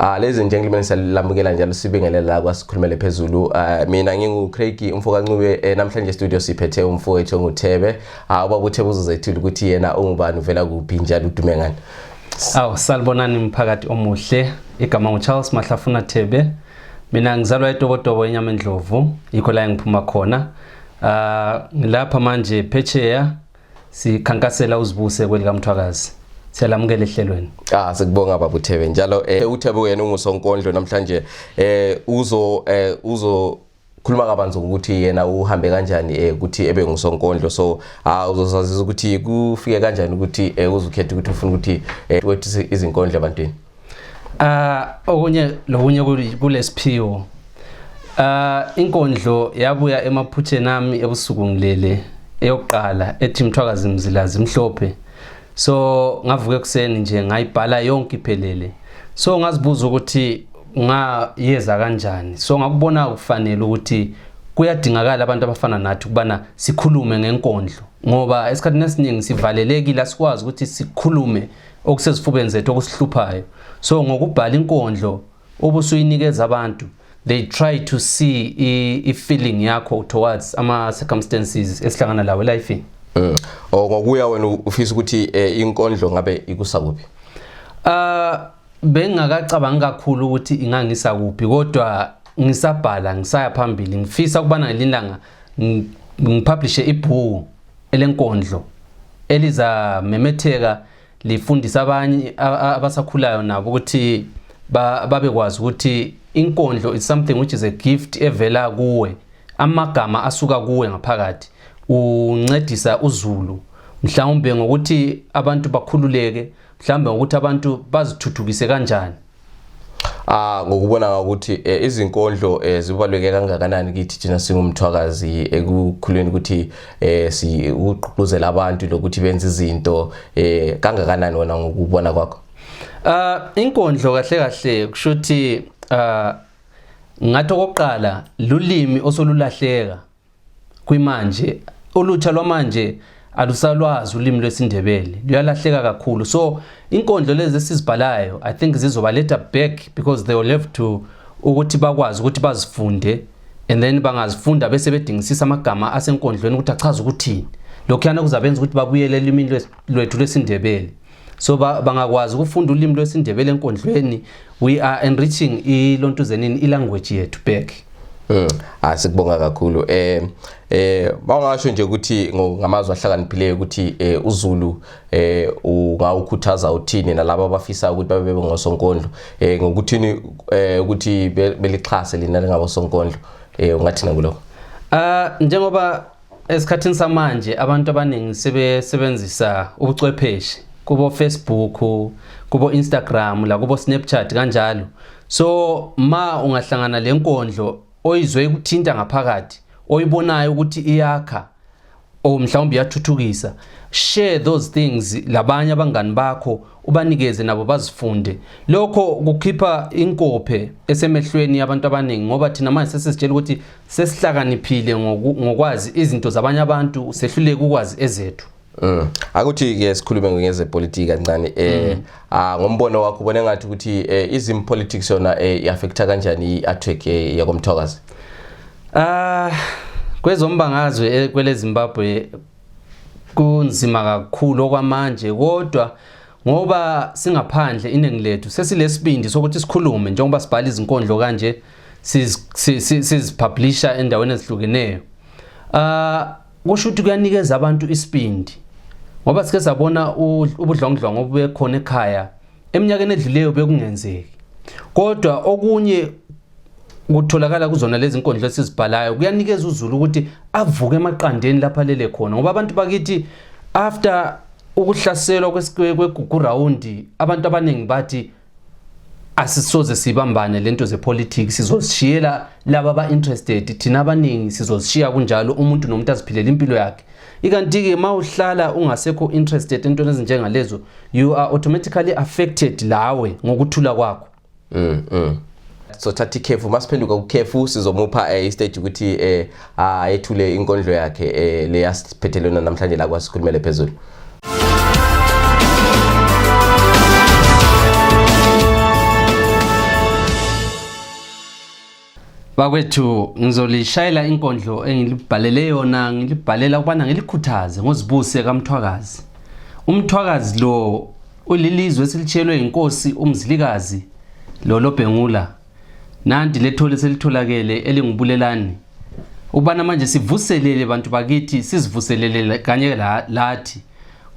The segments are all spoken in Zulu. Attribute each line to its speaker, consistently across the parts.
Speaker 1: Ladies and gentlemen, salamukela njalo sibingelela kwa Siqhubekela Phezulu. Mina ngingu Craig umfoka Ncube namhlanje studio siphethe umfowethu ngoThebe. Ubaba uThebe uzozethula ukuthi yena ungubani uvela kuphi njalo udume ngani.
Speaker 2: Salibonani mphakathi omuhle. Igama nguCharles Mahlafuna Thebe. Mina ngizalwa eTobotobo eNyamendlovu, yikho la ngiphuma khona. Ngilapha manje phetsheya sikhankasela uzibuse kwelika Mthwakazi. Siyalamukela ehlelweni.
Speaker 1: Sikubonga baba uThebe. Njalo uThebe wena ungusonkondlo namhlanje uzo khuluma kabanzi ukuthi yena uhambe kanjani ukuthi ebe ngusonkondlo, so uzosaziza ukuthi kufike kanjani ukuthi uzukhetha ukuthi ufuna ukuthi wethi izinkondlo ebantwini.
Speaker 2: Okunye kulesiphiwo. Inkondlo yabuya emaphutheni ami ebusuku ngilele eyokuqala ethi Mthwakazi mzilazi mhlophe. So ngavuka ekuseni nje ngayibhala yonke iphelele. So ngazibuza ukuthi ngayeza kanjani. So ngakubona kufanele ukuthi kuyadingakala abantu abafana nathi kubana sikhulume ngenkondlo, ngoba esikhathini esiningi sivalelekile asikwazi ukuthi sikhulume okusezifubeni zethu okusihluphayo. So ngokubhala inkondlo obusuyinikeza abantu, they try to see I feeling yakho towards ama circumstances esihlangana lawo life.
Speaker 1: Ngokuya wena ufisa ukuthi inkondlo ngabe ikusakuphi?
Speaker 2: Bengakacabanga kakhulu ukuthi ingangisa kuphi, kodwa ngisabhala ngisaya phambili. Ngifisa ukubana ngelilanga ngipublishe ibhuku elenkondlo eliza memetheka lifundisa abanye abasakhulayo nabo ukuthi babekwazi ukuthi inkondlo is something which is a gift evela kuwe, amagama asuka kuwe ngaphakathi. Uncedisa uZulu mhlawumbe ngokuthi abantu bakhululeke, mhlawumbe ngokuthi abantu bazithuthukise kanjani.
Speaker 1: Ngokubona ukuthi izinkondlo zibaluleke kangakanani kithi thina singumthwakazi ekukhuleni ukuthi uqhuquzela abantu lokuthi benze izinto kangakanani wena ngokubona kwakho?
Speaker 2: Inkondlo kahle kahle kushuthi ngathi okokuqala lulimi osolulahleka kwimanje. Olutsha lwamanje alusalwazi ulimi lwesindebele, luyalahleka kakhulu. So inkondlo lezi esizibhalayo I think zizobaletha back, because they will have to ukuthi bakwazi ukuthi bazifunde, and then bangazifunda bese bedingisisa amagama asenkondlweni ukuthi achaza ukuthini. Lokhuyana kuzabenza ukuthi babuyele elimini lwethu lwesindebele. So bangakwazi ukufunda ulimi lwesindebele enkondlweni, we are enriching ilontuzeni ilanguage yethu back.
Speaker 1: Sikubonga kakhulu. Bangasho nje ukuthi ngamazwi ahlakaniphileyo ukuthi uZulu ungawukhuthaza uthini nalabo abafisa ukuthi babe ngosonkondlo ngokuthini ukuthi belixhase lina lengabosonkondlo, ungathina kuloko?
Speaker 2: Njengoba esikhathini samanje abantu abaningi sebesebenzisa ubuchwepheshe kubo Facebook, kubo Instagram, la kubo Snapchat kanjalo. So ma ungahlangana lenkondlo oyizwe ukuthinta ngaphakathi, oyibonayo ukuthi iyakha o mhlawumbe iyathuthukisa, share those things labanye abangani bakho, ubanikeze nabo bazifunde. Lokho kukhipha inkophe esemehlweni yabantu abaningi, ngoba thina manje sesizitshela ukuthi sesihlakaniphile ngokwazi izinto zabanye abantu, sehluleke ukwazi ezethu.
Speaker 1: Akuthi ke sikhulume ngezepolitiki kancane. Ngombono wakho ubone ngathi ukuthi politics yona iaffecta kanjani i-artwork yakomthwakazi?
Speaker 2: Kwezombangazwe kwele Zimbabwe kunzima kakhulu okwamanje, kodwa ngoba singaphandle iningi lethu sesilesibindi sokuthi sikhulume njengoba sibhala izinkondlo kanje sizipublisha endaweni ezihlukeneyo. Kusho ukuthi kuyanikeza abantu isibindi, ngoba sike sabona ubudlongdlongo obubekhona ekhaya eminyakeni edluleyo bekungenzeki, kodwa okunye kutholakala kuzona lezi inkondlo esizibhalayo kuyanikeza uZulu ukuthi avuke emaqandeni lapha lele khona, ngoba abantu bakithi after ukuhlaselwa kwegugu round abantu abaningi bathi asisoze sibambane lento zepolitics, sizosishiyela laba aba interested, thina abaningi sizosishiya kunjalo, umuntu nomuntu aziphilela impilo yakhe. Ikanti ke mawuhlala ungasekho interested entweni ezinjengalezo, you are automatically affected lawe ngokuthula kwakho.
Speaker 1: So thathi ikhefu, masiphenduka kukhefu sizomupha istage ukuthi ayethule inkondlo yakhe le yasiphethelena namhlanje la kwa Asikhulumele Phezulu.
Speaker 2: bakwethu ngizolishayela inkondlo engilibhalele yona ngilibhalela ukubana ngilikhuthaze ngozibuse kaMthwakazi. UMthwakazi lo ulilizwe esilitshelwe inkosi uMzilikazi lo lobhengula. Nanti lethole selitholakele elingubulelani. Ubana manje sivuselele bantu bakithi sizivuselele kanye lathi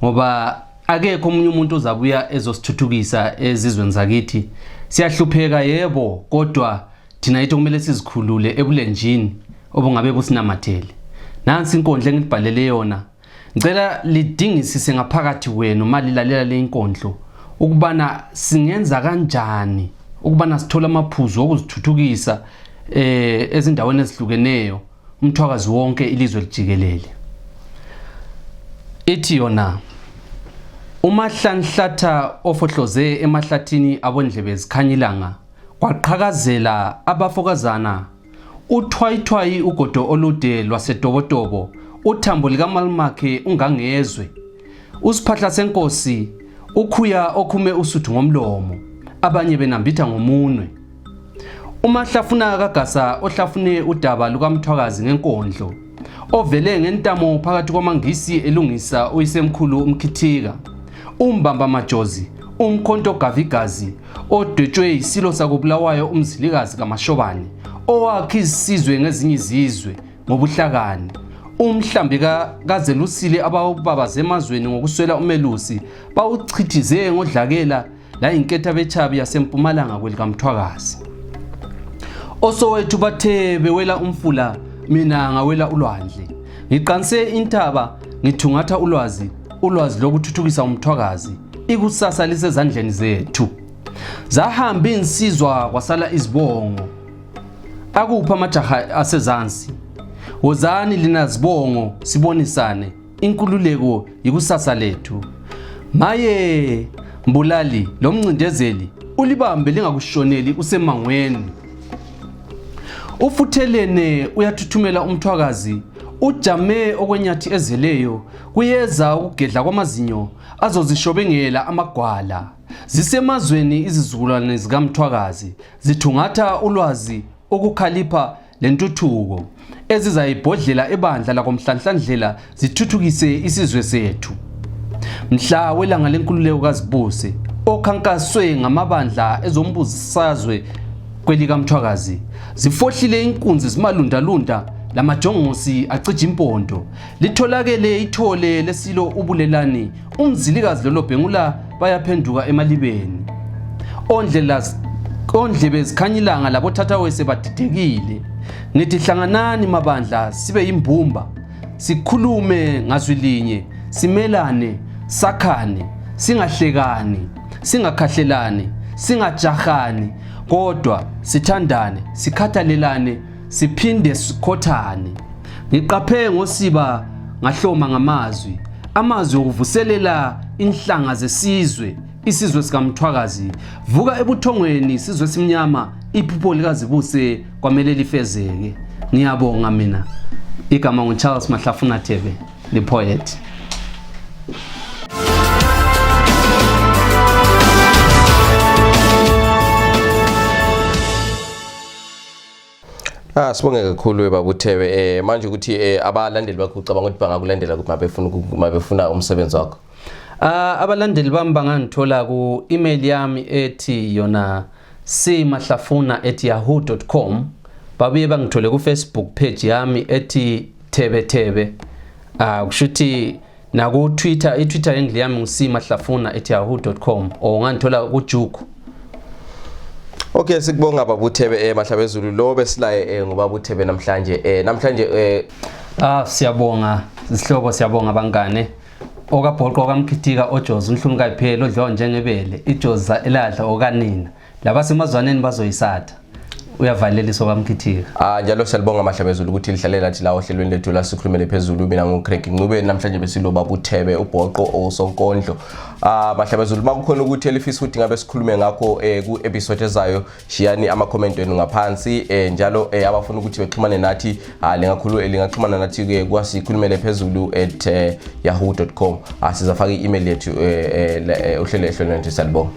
Speaker 2: ngoba akekho omunye umuntu ozabuya ezosithuthukisa ezizweni zakithi. Siyahlupheka yebo kodwa thina yethu kumele sizikhulule ebulenjini obungabe businamathele. Nansi inkondlo engilibhalele yona. Ngicela lidingisise ngaphakathi wenu mali lalela le inkondlo ukubana singenza kanjani ukubana sithola amaphuzu okuzithuthukisa ezindaweni ezihlukeneyo uMthwakazi wonke ilizwe lijikelele. Ithi yona uMahlanhlatha ofohloze emahlathini abondlebe zikhanyilanga kwaqhakazela abafokazana uthwayithwayi ugodo olude lwasedobodobo uthambo likaMalimakhe ungangezwe usiphahla senkosi ukhuya okhume usuthu ngomlomo abanye benambitha ngomunwe. Umahlafuna kagasa ohlafune udaba lukaMthwakazi ngenkondlo ovele ngentamo phakathi kwamangisi elungisa uyisemkhulu umkhithika umbamba majozi umkhonto gavigazi odwetshwe isilo sakubulawayo umzilikazi kaMashobane owakhe isizwe ngezinye izizwe ngobuhlakani umhlambi kaZelusile abababaze emazweni ngokuswela umelusi bawuchithize ngodlakela la inketha bechabi yasempumalanga kwelikaMthwakazi. Osowethu bathe bewela umfula mina ngawela ulwandle ngiqanise intaba ngithungatha ulwazi lokuthuthukisa uMthwakazi ikusasa lisezandleni zethu. Zahamba insizwa kwasala izibongo akupha amajaha asezansi wozani lina zibongo sibonisane inkululeko yikusasa lethu. Maye mbulali lo mncindezeli ulibambe lingakushoneli usemangweni. Ufuthelene uyathuthumela uMthwakazi ujame okwenyathi ezeleyo kuyeza ukugedla kwamazinyo azozishobengela amagwala. Zisemazweni izizukulwane zikaMthwakazi zithungatha ulwazi ukukhalipha lentuthuko ezizayibhodlela ebandla lakomhlanhlandlela zithuthukise isizwe sethu. Mhla welanga lenkululeko kaZibuse okhankaswe ngamabandla ezombusazwe kwelikaMthwakazi zifohlile inkunzi zimalundalunda lamajongosi acija impondo litholakele ithole lesilo ubulelani umzilikazi lolobhengula bayaphenduka emalibeni. Ondlebe zikhanyilanga labothatha wese badidekile. Ngithi hlanganani mabandla sibe yimbumba sikhulume ngazwilinye simelane sakhane singahlekani singakhahlelani singajahani kodwa sithandane sikhathalelane siphinde sikhothane. Ngiqaphe ngosiba ngahloma ngamazwi okuvuselela inhlanga zesizwe isizwe sikaMthwakazi vuka ebuthongweni sizwe simnyama iphupho likaZibuse kwamele lifezeke. Ngiyabonga mina igama nguCharles Mahlafuna Thebe the Poet.
Speaker 1: Sibonge kakhulu baba uThebe manje ukuthi abalandeli bakho ucabanga ukuthi bangakulandela ukuthi mabefuna umsebenzi wakho.
Speaker 2: Abalandeli bami bangangithola ku email yami ethi yona mahlafuna@yahoo.com babuye bangithole ku Facebook page yami ethi Thebe kushuthi na ku Twitter iTwitter handle yami mahlafuna@yahoo.com or ungangithola ku Juku.
Speaker 1: Okay sikubonga baba uThebe Mahlabezulu lo besilaye ngoba uThebe namhlanje
Speaker 2: siyabonga isihlobo siyabonga bangane okabhoqo kamkhithika oJozi unhlungu kayiphela odliwa njengebele iJozi eladla okanina labasemazwaneni bazoyisatha uyavalela isokamkhithika.
Speaker 1: Njalo siyabonga Mahlabezulu ukuthi lihlalela lathi la ohlelweni lethu la Siqhubekela Phezulu mina Ncube namhlanje besilo baba uThebe ubhoqo osonkondlo. Mahlabezulu makukhona ukuthi elifisa ukuthi ngabe sikhulume ngakho ku episode ezayo shiyani ama comment wenu ngaphansi njalo abafuna ukuthi bexhumane nathi lingaxhumana nathi ke kwasikhulumele phezulu@yahoo.com. Sizafaka i-email yethu ohlelo lethu salibonga.